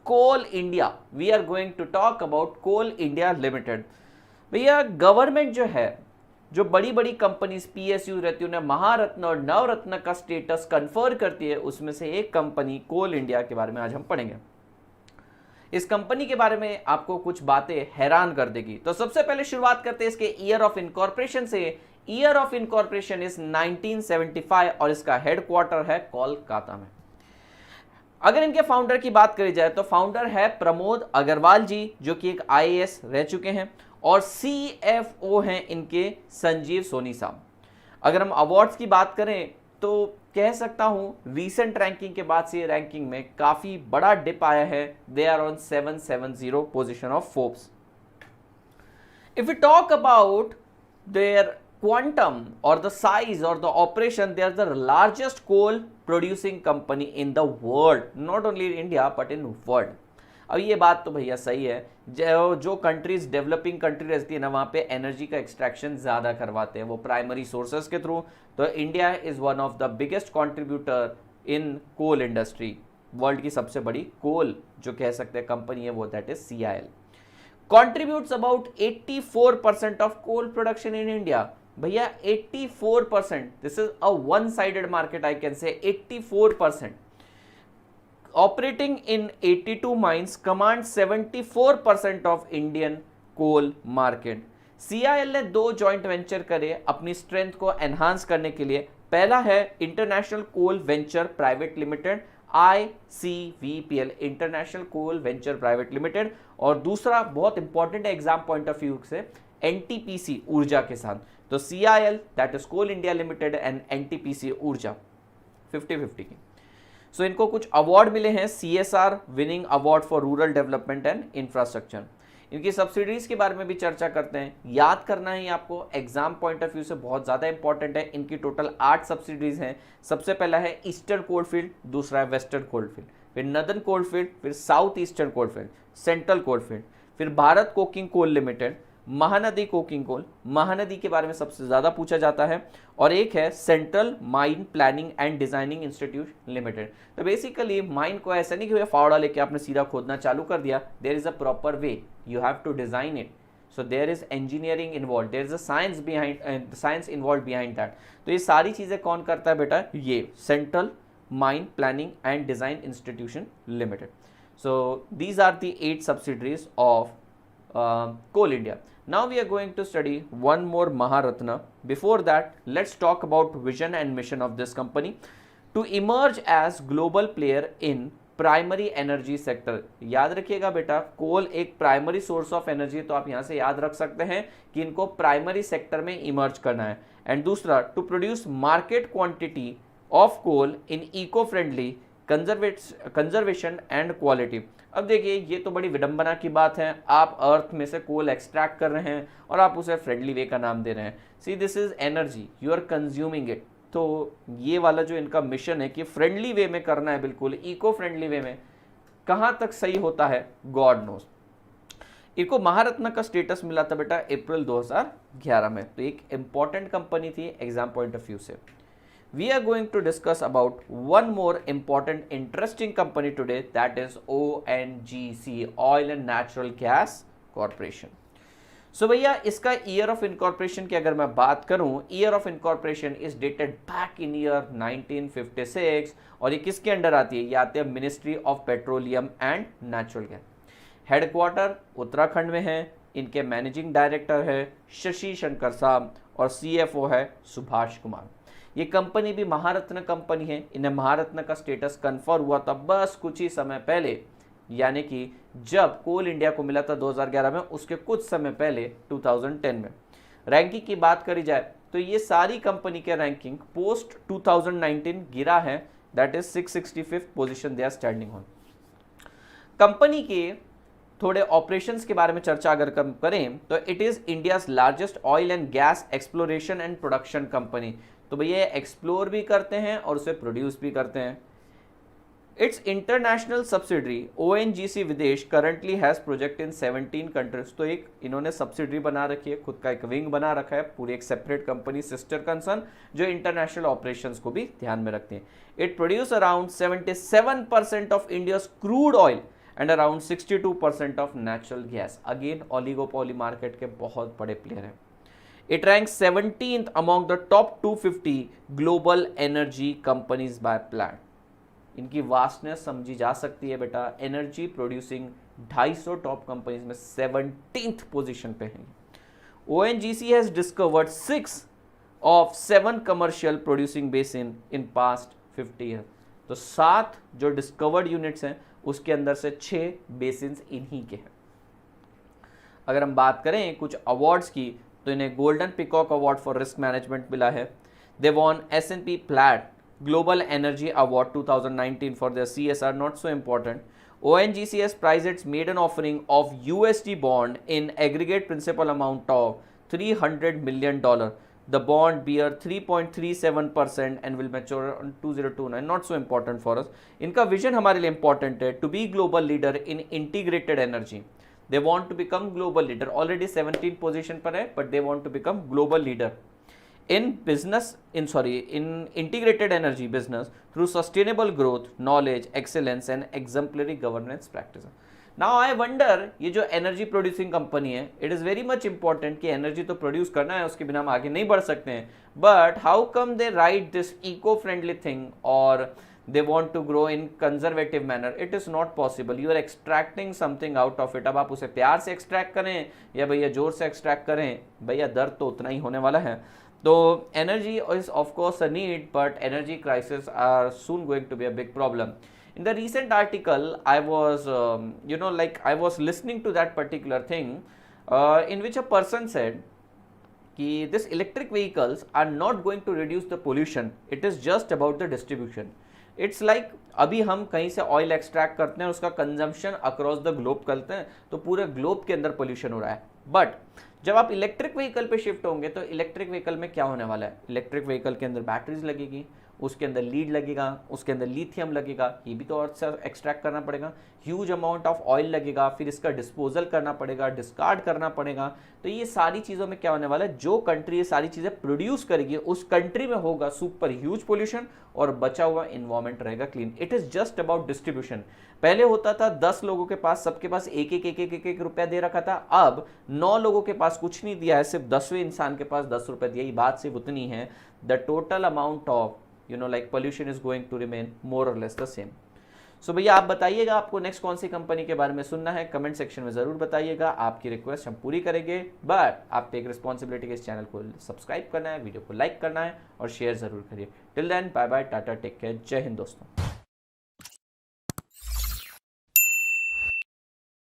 Coal India, we are going to talk about Coal India limited. भैया government जो है, जो बड़ी बड़ी कंपनीज पीएसयू रहती है, उन्हें महारत्न और नवरत्न का स्टेटस कन्फर करती है, उसमें से एक कंपनी कोल इंडिया के बारे में आज हम पढ़ेंगे। इस कंपनी के बारे में आपको कुछ बातें हैरान कर देगी। तो सबसे पहले शुरुआत करते हैं इसके ईयर ऑफ इनकॉर्पोरेशन से। ईयर ऑफ इनकॉर्पोरेशन इज 1975 और इसका हेडक्वार्टर है कोलकाता में। अगर इनके फाउंडर की बात करी जाए तो फाउंडर है प्रमोद अग्रवाल जी, जो कि एक आईएएस रह चुके हैं, और सीएफओ हैं इनके संजीव सोनी साहब। अगर हम अवार्ड्स की बात करें तो कह सकता हूं रीसेंट रैंकिंग के बाद से ये रैंकिंग में काफी बड़ा डिप आया है। They are on 770 position of Forbes. If you talk about their quantum or the size or the operation, they are the largest coal producing company in the world, not only in India but in world. अब ये बात तो भैया सही है, जो countries developing country रहती है ना, वहाँ पे एनर्जी का एक्सट्रैक्शन ज़्यादा करवाते हैं वो प्राइमरी सोर्सेज के थ्रू। तो India is one of the biggest contributor in coal industry. World की सबसे बड़ी कोल जो कह सकते हैं कंपनी है वो that is CIL, contributes about 84% of coal production in India. भैया 84%, this is a one-sided market, I can say 84%. Operating in 82 mines, commands 74% of Indian coal market. CIL ने 2 जॉइंट वेंचर करे अपनी स्ट्रेंथ को enhance करने के लिए। पहला है International Coal Venture Private Limited, ICVPL, International Coal Venture Private Limited, और दूसरा बहुत इंपॉर्टेंट है एग्जाम पॉइंट ऑफ व्यू से, NTPC ऊर्जा के साथ। तो CIL that is Coal India Limited and NTPC ऊर्जा 50-50 की। सो इनको कुछ अवार्ड मिले हैं, CSR winning award for rural development and infrastructure. इनकी सब्सिडीज के बारे में भी चर्चा करते हैं। याद करना है आपको एग्जाम पॉइंट ऑफ व्यू से बहुत ज़्यादा इंपॉर्टेंट है। इनकी टोटल 8 सब्सिडीज हैं। सबसे पहला है ईस्टर्न कोलफील्ड, दूसरा है वेस्टर्न कोलफील्ड, फिर नदर्न कोलफील्ड, फिर South Eastern Coalfield, Central Coalfield, फिर Bharat Coking Coal Limited, Mahanadi coking coal, Mahanadi के बारे में सबसे ज़्यादा पूछा जाता है, और एक है central mine planning and designing institute limited. तो बेसिकली माइन को ऐसा नहीं कि फावड़ा लेके आपने सीधा खोदना चालू कर दिया, there is a proper way, you have to design it, so there is engineering involve, there is a science involve behind that. तो ये सारी चीज़ें कौन करता है बेटा, ये central mine planning and design institution limited. So these are the 8 subsidiaries of Coal India. Now we are going to study one more Maharatna. Before that, let's talk about vision and mission of this company to emerge as global player in primary energy sector. याद रखिएगा बेटा, कोल एक primary source of energy, तो आप यहाँ से याद रख सकते हैं कि इनको प्राइमरी सेक्टर में इमर्ज करना है। एंड दूसरा, to produce market quantity of coal in eco friendly conservation and quality. अब देखिए, ये तो बड़ी विडंबना की बात है, आप अर्थ में से कोल एक्सट्रैक्ट कर रहे हैं और आप उसे फ्रेंडली वे का नाम दे रहे हैं। See this is energy, you are consuming it. तो ये वाला जो इनका मिशन है कि फ्रेंडली वे में करना है, बिल्कुल इको फ्रेंडली वे में, कहाँ तक सही होता है गॉड नोस। इनको महारत्न का स्टेटस मिला था बेटा अप्रैल 2011 में। तो एक इंपॉर्टेंट कंपनी थी एग्जाम पॉइंट ऑफ व्यू से। We are going to discuss about one more important interesting company today, that is ONGC, Oil and Natural Gas Corporation. So भैया इसका ईयर ऑफ इनकॉर्पोरेशन की अगर मैं बात करूं, year of incorporation is dated back in year 1956, और ये किसके अंडर आती है, ये आती है ministry of petroleum and natural gas. Headquarter Uttarakhand में है, इनके मैनेजिंग डायरेक्टर है शशि शंकर साहब, और CFO है सुभाष कुमार। ये कंपनी भी महारत्न कंपनी है, इन्हें महारत्न का स्टेटस कन्फर्म हुआ था बस कुछ ही समय पहले, यानी कि जब कोल इंडिया को मिला था 2011 में, उसके कुछ समय पहले 2010 में। रैंकिंग की बात करी जाए तो ये सारी कंपनी के रैंकिंग पोस्ट 2019 गिरा है, that is 665th position they are standing on. Company के थोड़े ऑपरेशंस के बारे में चर्चा अगर करें तो it is India's largest oil and gas exploration and production company. तो भैया एक्सप्लोर भी करते हैं और उसे प्रोड्यूस भी करते हैं। इट्स इंटरनेशनल सब्सिडरी ONGC विदेश currently has project in 17 countries. तो एक इन्होंने सब्सिडरी बना रखी है, खुद का एक विंग बना रखा है, पूरी एक सेपरेट कंपनी सिस्टर कंसर्न जो इंटरनेशनल ऑपरेशंस को भी ध्यान में रखते हैं। It produce around 77% of India's crude oil and around 62% of natural gas. Again oligopoly market के बहुत बड़े प्लेयर हैं। It ranks 17th among the top 250 global energy companies by plant. इनकी वास्टनेस समझी जा सकती है बेटा। एनर्जी प्रोड्यूसिंग 250 टॉप कंपनीज में 17th पोजीशन पे है। ONGC has discovered 6 of 7 commercial producing basin in past 50 years. तो 7 जो डिस्कवर्ड यूनिट्स हैं उसके अंदर से 6 बेसिन्स इन्हीं के हैं। अगर हम बात करें कुछ अवार्ड्स की तो इन्हें golden peacock award for risk management मिला है। They won S&P Platts global energy award 2019 for their CSR, not so important. ONGC has priced its maiden offering of USD bond in aggregate principal amount of $300 million. The bond bear 3.37% and will mature on 2029. Not so important for us. इनका vision हमारे लिए important है, to be global leader in integrated energy. They want to become global leader. Already 17 position पर है, but they want to become global leader in integrated energy business through sustainable growth, knowledge, excellence and exemplary governance practices. Now I wonder, ये जो energy producing company है, it is very much important कि energy तो produce करना है, उसके बिना हम आगे नहीं बढ़ सकते हैं, but how come they write this eco friendly thing और they want to grow in conservative manner? It is not possible. You are extracting something out of it. अब आप उसे प्यार से एक्सट्रैक्ट करें या भैया जोर से एक्सट्रैक्ट करें, भैया दर्द तो उतना ही होने वाला है। तो energy is of course a need, but energy crisis are soon going to be a big problem. In the recent article, I was listening to that particular thing in which a person said कि this electric vehicles are not going to reduce the pollution. It is just about the distribution. It's like अभी हम कहीं से oil extract करते हैं, उसका consumption across the globe करते हैं, तो पूरे ग्लोब के अंदर पोल्यूशन हो रहा है। बट जब आप इलेक्ट्रिक व्हीकल पे शिफ्ट होंगे तो इलेक्ट्रिक व्हीकल में क्या होने वाला है? इलेक्ट्रिक व्हीकल के अंदर बैटरीज लगेगी, उसके अंदर लीड लगेगा, उसके अंदर लिथियम लगेगा, ये भी तो और से एक्सट्रैक्ट करना पड़ेगा, ह्यूज अमाउंट ऑफ ऑयल लगेगा, फिर इसका डिस्पोजल करना पड़ेगा, डिस्कार्ड करना पड़ेगा। तो ये सारी चीज़ों में क्या होने वाला है? जो कंट्री ये सारी चीज़ें प्रोड्यूस करेगी उस कंट्री में होगा सुपर ह्यूज पोल्यूशन और बचा हुआ इन्वायरमेंट रहेगा clean. It is just about distribution. पहले होता था 10 लोगों के पास, सबके पास एक रुपया दे रखा था। अब 9 लोगों के पास कुछ नहीं दिया है, सिर्फ 10वें इंसान के पास 10 रुपये दिया। ये बात सिर्फ उतनी है। The total amount of pollution is going to remain more or less the same. So भैया आप बताइएगा आपको नेक्स्ट कौन सी कंपनी के बारे में सुनना है, कमेंट सेक्शन में जरूर बताइएगा। आपकी रिक्वेस्ट हम पूरी करेंगे, बट आप पे एक रिस्पॉन्सिबिलिटी के इस चैनल को सब्सक्राइब करना है, वीडियो को लाइक करना है और शेयर जरूर करिए। Till then bye bye, tata, take care, जय हिंद दोस्तों।